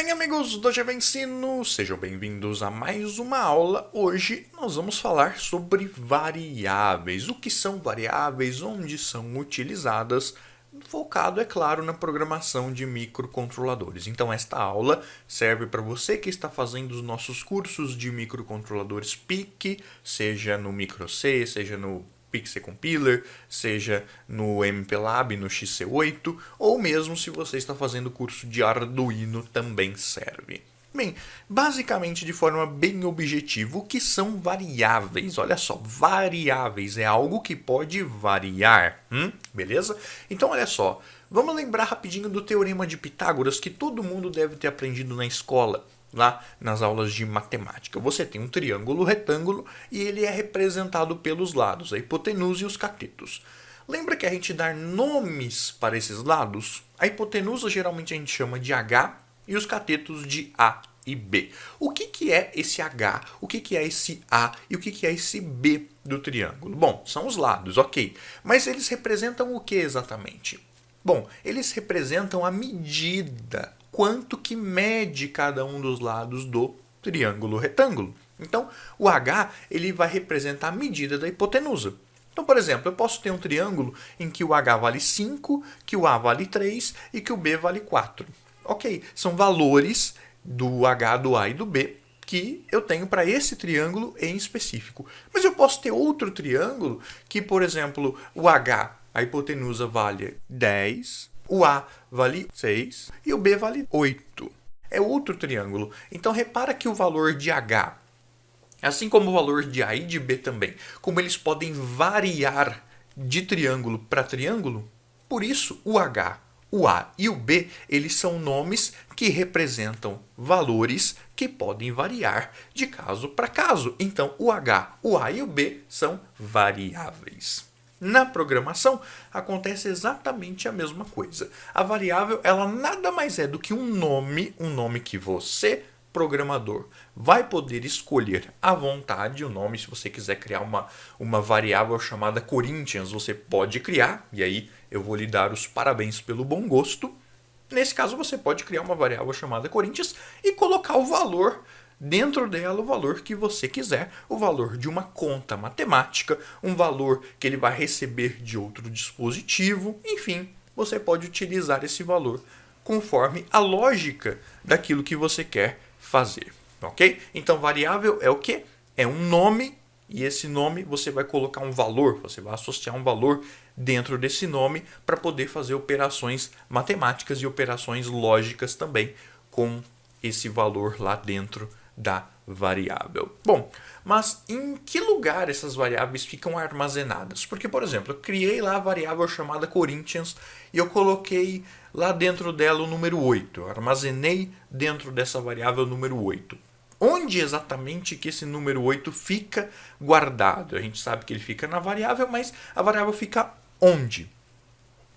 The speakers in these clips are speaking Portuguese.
Bem, amigos do GV Ensino, sejam bem-vindos a mais uma aula. Hoje nós vamos falar sobre variáveis. O que são variáveis, onde são utilizadas, focado, é claro, na programação de microcontroladores. Então, esta aula serve para você que está fazendo os nossos cursos de microcontroladores PIC, seja no MicroC, seja no PIC Compiler, seja no MPLAB, no XC8, ou mesmo se você está fazendo curso de Arduino, também serve. Bem, basicamente de forma bem objetiva, o que são variáveis? Olha só, variáveis é algo que pode variar, beleza? Então olha só, vamos lembrar rapidinho do Teorema de Pitágoras, que todo mundo deve ter aprendido na escola, lá nas aulas de matemática. Você tem um triângulo retângulo e ele é representado pelos lados, a hipotenusa e os catetos. Lembra que a gente dá nomes para esses lados? A hipotenusa geralmente a gente chama de H e os catetos de A e B. O que é esse H? O que é esse A? E o que é esse B do triângulo? Bom, são os lados, ok. Mas eles representam o que exatamente? Bom, eles representam a medida, quanto que mede cada um dos lados do triângulo retângulo. Então, o H ele vai representar a medida da hipotenusa. Então, por exemplo, eu posso ter um triângulo em que o H vale 5, que o A vale 3 e que o B vale 4. Ok, são valores do H, do A e do B que eu tenho para esse triângulo em específico. Mas eu posso ter outro triângulo que, por exemplo, o H, a hipotenusa, vale 10, o A vale 6 e o B vale 8. É outro triângulo. Então, repara que o valor de H, assim como o valor de A e de B também, como eles podem variar de triângulo para triângulo, por isso o H, o A e o B, eles são nomes que representam valores que podem variar de caso para caso. Então, o H, o A e o B são variáveis. Na programação, acontece exatamente a mesma coisa. A variável, ela nada mais é do que um nome que você, programador, vai poder escolher à vontade o nome. Se você quiser criar uma variável chamada Corinthians, você pode criar, e aí eu vou lhe dar os parabéns pelo bom gosto. Nesse caso, você pode criar uma variável chamada Corinthians e colocar o valor dentro dela, o valor que você quiser, o valor de uma conta matemática, um valor que ele vai receber de outro dispositivo, enfim, você pode utilizar esse valor conforme a lógica daquilo que você quer fazer, ok? Então, variável é o quê? É um nome, e esse nome você vai colocar um valor, você vai associar um valor dentro desse nome para poder fazer operações matemáticas e operações lógicas também com esse valor lá dentro da variável. Bom, mas em que lugar essas variáveis ficam armazenadas? Porque, por exemplo, eu criei lá a variável chamada Corinthians e eu coloquei lá dentro dela o número 8. Eu armazenei dentro dessa variável o número 8. Onde exatamente que esse número 8 fica guardado? A gente sabe que ele fica na variável, mas a variável fica onde?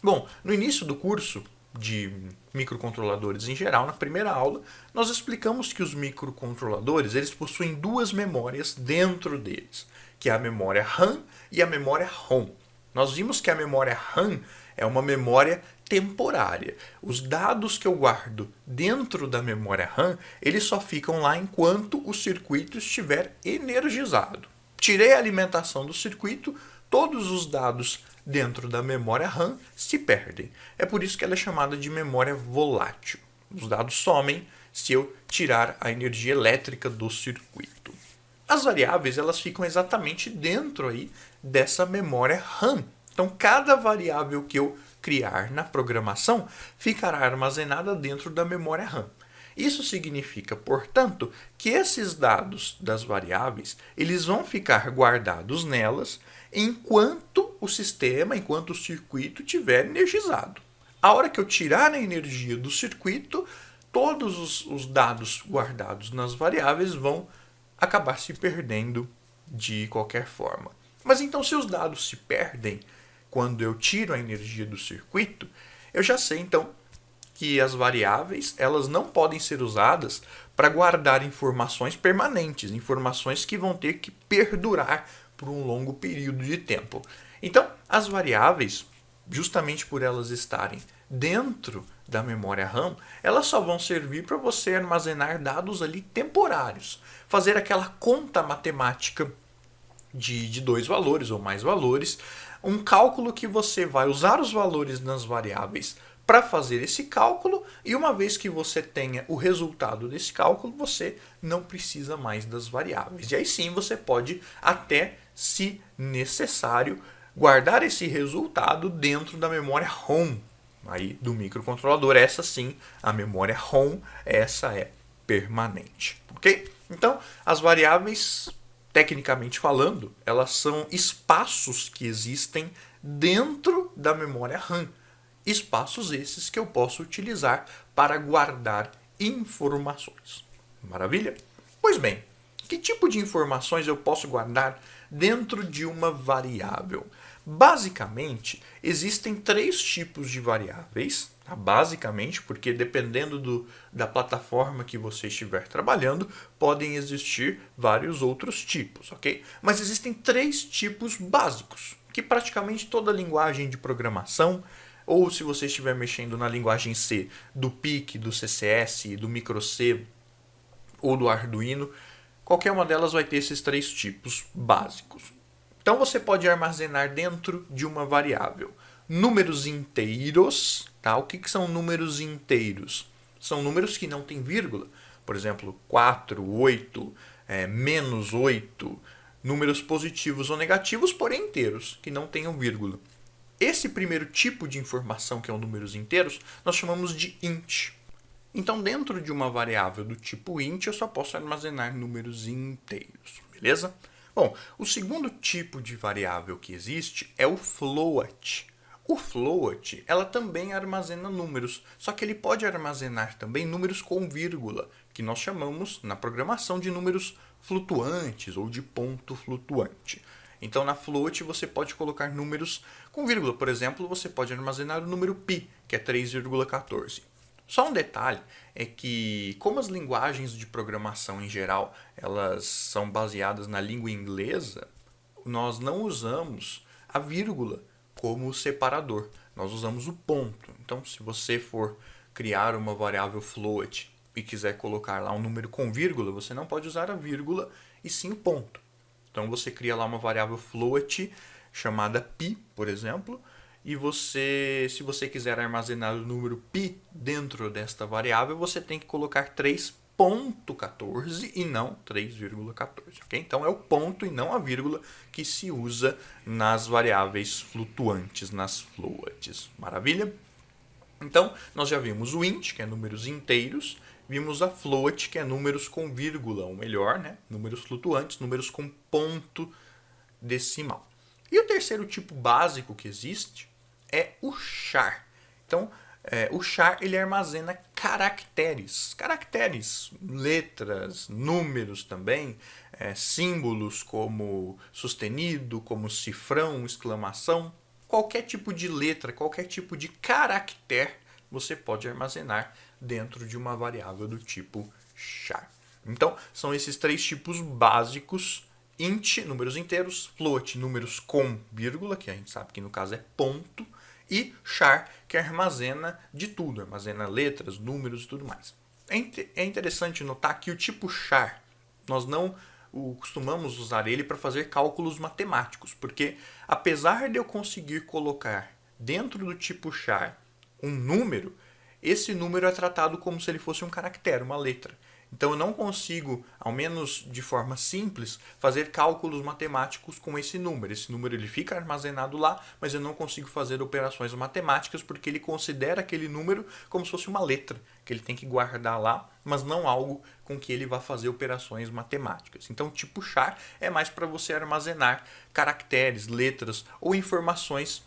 Bom, no início do curso de microcontroladores em geral, na primeira aula, nós explicamos que os microcontroladores eles possuem duas memórias dentro deles, que é a memória RAM e a memória ROM. Nós vimos que a memória RAM é uma memória temporária. Os dados que eu guardo dentro da memória RAM, eles só ficam lá enquanto o circuito estiver energizado. Tirei a alimentação do circuito, todos os dados dentro da memória RAM se perdem. É por isso que ela é chamada de memória volátil. Os dados somem se eu tirar a energia elétrica do circuito. As variáveis elas ficam exatamente dentro aí dessa memória RAM. Então, cada variável que eu criar na programação ficará armazenada dentro da memória RAM. Isso significa, portanto, que esses dados das variáveis eles vão ficar guardados nelas enquanto o sistema, enquanto o circuito estiver energizado. A hora que eu tirar a energia do circuito, todos os dados guardados nas variáveis vão acabar se perdendo de qualquer forma. Mas então, se os dados se perdem quando eu tiro a energia do circuito, eu já sei então que as variáveis elas não podem ser usadas para guardar informações permanentes, informações que vão ter que perdurar por um longo período de tempo. Então, as variáveis, justamente por elas estarem dentro da memória RAM, elas só vão servir para você armazenar dados ali temporários, fazer aquela conta matemática de dois valores ou mais valores, um cálculo que você vai usar os valores nas variáveis para fazer esse cálculo, e uma vez que você tenha o resultado desse cálculo, você não precisa mais das variáveis. E aí sim você pode até, se necessário, guardar esse resultado dentro da memória ROM aí do microcontrolador. Essa sim, a memória ROM, essa é permanente, ok? Então, as variáveis, tecnicamente falando, elas são espaços que existem dentro da memória RAM. Espaços esses que eu posso utilizar para guardar informações. Maravilha? Pois bem, que tipo de informações eu posso guardar dentro de uma variável? Basicamente, existem três tipos de variáveis, tá? Basicamente, porque dependendo da plataforma que você estiver trabalhando, podem existir vários outros tipos, ok? Mas existem três tipos básicos, que praticamente toda linguagem de programação, ou se você estiver mexendo na linguagem C, do PIC, do CCS, do microC ou do Arduino, qualquer uma delas vai ter esses três tipos básicos. Então você pode armazenar dentro de uma variável números inteiros, tá? O que são números inteiros? São números que não têm vírgula. Por exemplo, 4, 8, menos 8, números positivos ou negativos, porém inteiros, que não tenham vírgula. Esse primeiro tipo de informação, que é o números inteiros, nós chamamos de int. Então, dentro de uma variável do tipo int, eu só posso armazenar números inteiros, beleza? Bom, o segundo tipo de variável que existe é o float. O float, ela também armazena números, só que ele pode armazenar também números com vírgula, que nós chamamos na programação de números flutuantes ou de ponto flutuante. Então, na float, você pode colocar números com vírgula. Por exemplo, você pode armazenar o número π, que é 3,14. Só um detalhe é que, como as linguagens de programação em geral, elas são baseadas na língua inglesa, nós não usamos a vírgula como separador. Nós usamos o ponto. Então, se você for criar uma variável float e quiser colocar lá um número com vírgula, você não pode usar a vírgula e sim o ponto. Então você cria lá uma variável float chamada π, por exemplo, e se você quiser armazenar o número π dentro desta variável, você tem que colocar 3,14 e não 3,14. Okay? Então é o ponto e não a vírgula que se usa nas variáveis flutuantes, nas floats. Maravilha? Então nós já vimos o int, que é números inteiros, vimos a float, que é números com vírgula, ou melhor, né? Números flutuantes, números com ponto decimal. E o terceiro tipo básico que existe é o char. Então, o char ele armazena caracteres. Caracteres, letras, números também, símbolos como sustenido, como cifrão, exclamação. Qualquer tipo de letra, qualquer tipo de caractere você pode armazenar dentro de uma variável do tipo char. Então, são esses três tipos básicos: int, números inteiros; float, números com vírgula, que a gente sabe que no caso é ponto; e char, que armazena de tudo, armazena letras, números e tudo mais. É interessante notar que o tipo char, nós não costumamos usar ele para fazer cálculos matemáticos, porque apesar de eu conseguir colocar dentro do tipo char um número, esse número é tratado como se ele fosse um caractere, uma letra. Então eu não consigo, ao menos de forma simples, fazer cálculos matemáticos com esse número. Esse número ele fica armazenado lá, mas eu não consigo fazer operações matemáticas porque ele considera aquele número como se fosse uma letra, que ele tem que guardar lá, mas não algo com que ele vá fazer operações matemáticas. Então, tipo char é mais para você armazenar caracteres, letras ou informações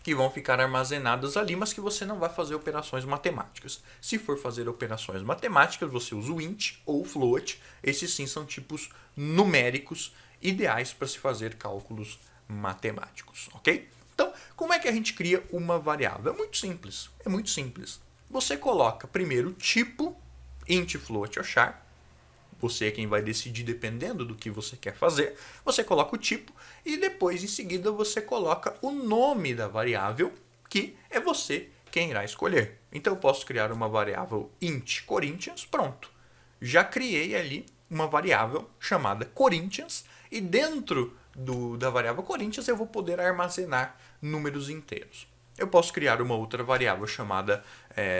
que vão ficar armazenadas ali, mas que você não vai fazer operações matemáticas. Se for fazer operações matemáticas, você usa o int ou o float. Esses sim são tipos numéricos ideais para se fazer cálculos matemáticos, ok? Então, como é que a gente cria uma variável? É muito simples, Você coloca primeiro o tipo, int, float ou char. Você é quem vai decidir dependendo do que você quer fazer. Você coloca o tipo e depois, em seguida, você coloca o nome da variável, que é você quem irá escolher. Então eu posso criar uma variável int Corinthians, pronto. Já criei ali uma variável chamada Corinthians e dentro da variável Corinthians eu vou poder armazenar números inteiros. Eu posso criar uma outra variável chamada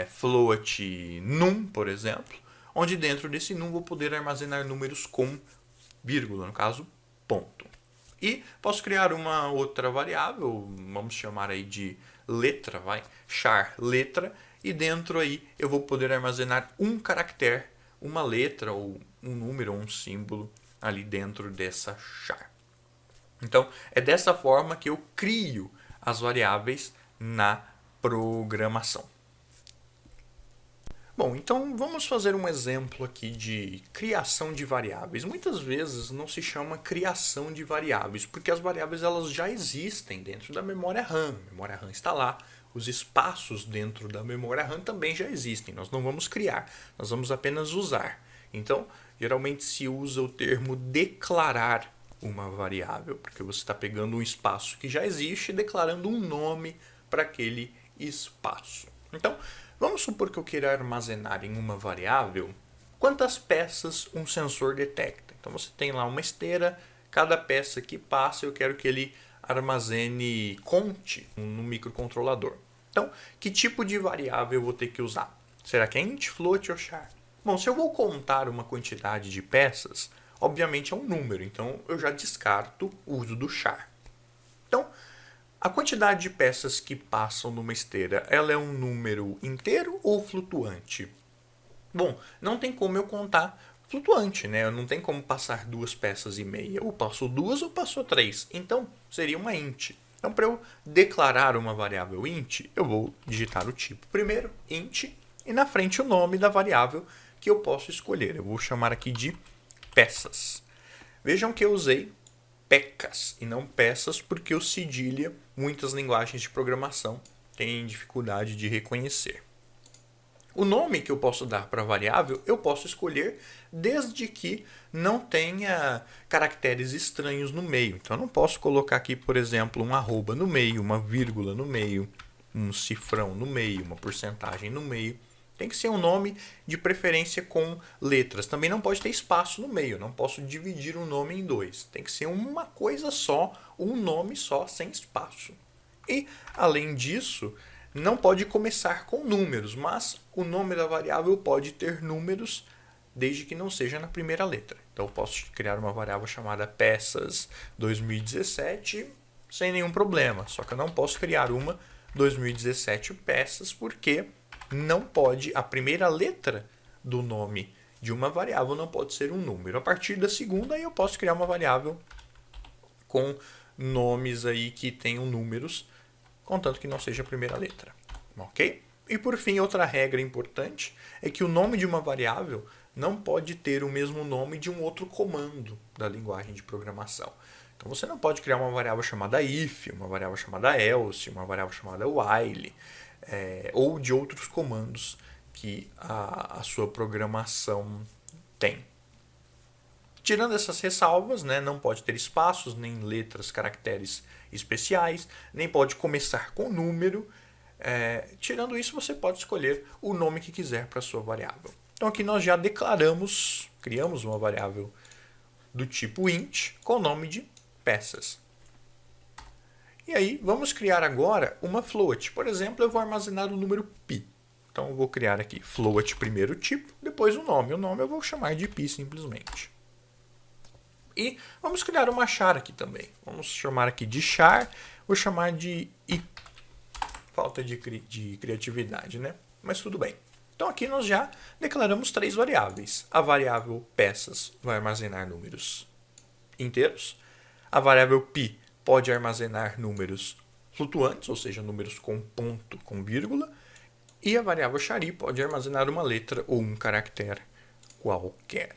float num, por exemplo, onde dentro desse num vou poder armazenar números com vírgula, no caso, ponto. E posso criar uma outra variável, vamos chamar aí de letra, char letra, e dentro aí eu vou poder armazenar um caractere, uma letra ou um número ou um símbolo ali dentro dessa char. Então, é dessa forma que eu crio as variáveis na programação. Bom, então vamos fazer um exemplo aqui de criação de variáveis. Muitas vezes não se chama criação de variáveis, porque as variáveis elas já existem dentro da memória RAM. A memória RAM está lá, os espaços dentro da memória RAM também já existem. Nós não vamos criar, nós vamos apenas usar. Então, geralmente se usa o termo declarar uma variável, porque você está pegando um espaço que já existe e declarando um nome para aquele espaço. Então, vamos supor que eu queira armazenar em uma variável quantas peças um sensor detecta. Então você tem lá uma esteira, cada peça que passa eu quero que ele armazene, conte no microcontrolador. Então, que tipo de variável eu vou ter que usar? Será que é int, float ou char? Bom, se eu vou contar uma quantidade de peças, obviamente é um número, então eu já descarto o uso do char. Então, a quantidade de peças que passam numa esteira, ela é um número inteiro ou flutuante? Bom, não tem como eu contar flutuante, né? Não tem como passar 2 peças e meia. Ou passou 2 ou passou 3. Então, seria uma int. Então, para eu declarar uma variável int, eu vou digitar o tipo primeiro, int, e na frente o nome da variável que eu posso escolher. Eu vou chamar aqui de peças. Vejam que eu usei pecas e não peças, porque o cedilha, muitas linguagens de programação têm dificuldade de reconhecer. O nome que eu posso dar para a variável, eu posso escolher desde que não tenha caracteres estranhos no meio. Então eu não posso colocar aqui, por exemplo, um arroba no meio, uma vírgula no meio, um cifrão no meio, uma porcentagem no meio. Tem que ser um nome de preferência com letras. Também não pode ter espaço no meio. Não posso dividir um nome em 2. Tem que ser uma coisa só, um nome só, sem espaço. E, além disso, não pode começar com números, mas o nome da variável pode ter números desde que não seja na primeira letra. Então, eu posso criar uma variável chamada peças 2017 sem nenhum problema. Só que eu não posso criar uma 2017 peças porque não pode, a primeira letra do nome de uma variável não pode ser um número. A partir da segunda, aí eu posso criar uma variável com nomes aí que tenham números, contanto que não seja a primeira letra. Ok? E por fim, outra regra importante é que o nome de uma variável não pode ter o mesmo nome de um outro comando da linguagem de programação. Então você não pode criar uma variável chamada if, uma variável chamada else, uma variável chamada while, ou de outros comandos que a sua programação tem. Tirando essas ressalvas, né, não pode ter espaços, nem letras, caracteres especiais, nem pode começar com número. Tirando isso, você pode escolher o nome que quiser para a sua variável. Então aqui nós já criamos uma variável do tipo int com o nome de peças. E aí, vamos criar agora uma float. Por exemplo, eu vou armazenar o número π. Então, eu vou criar aqui float primeiro tipo, depois o nome. O nome eu vou chamar de π simplesmente. E vamos criar uma char aqui também. Vamos chamar aqui de char, vou chamar de i. Falta de criatividade, né? Mas tudo bem. Então, aqui nós já declaramos 3 variáveis. A variável peças vai armazenar números inteiros. A variável π pode armazenar números flutuantes, ou seja, números com ponto, com vírgula. E a variável chari pode armazenar uma letra ou um caractere qualquer.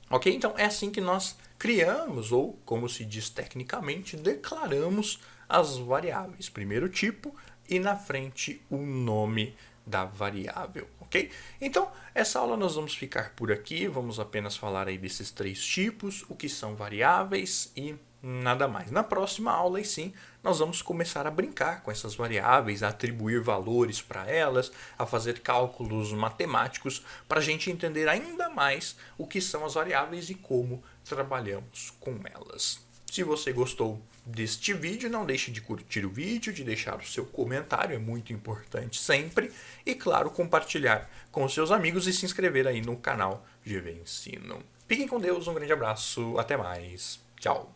Ok? Então, é assim que nós criamos, ou como se diz tecnicamente, declaramos as variáveis. Primeiro tipo e na frente o nome da variável. Ok? Então, essa aula nós vamos ficar por aqui. Vamos apenas falar aí desses 3 tipos, o que são variáveis e nada mais. Na próxima aula, e sim, nós vamos começar a brincar com essas variáveis, a atribuir valores para elas, a fazer cálculos matemáticos, para a gente entender ainda mais o que são as variáveis e como trabalhamos com elas. Se você gostou deste vídeo, não deixe de curtir o vídeo, de deixar o seu comentário, é muito importante sempre. E claro, compartilhar com os seus amigos e se inscrever aí no canal GV Ensino. Fiquem com Deus, um grande abraço, até mais, tchau!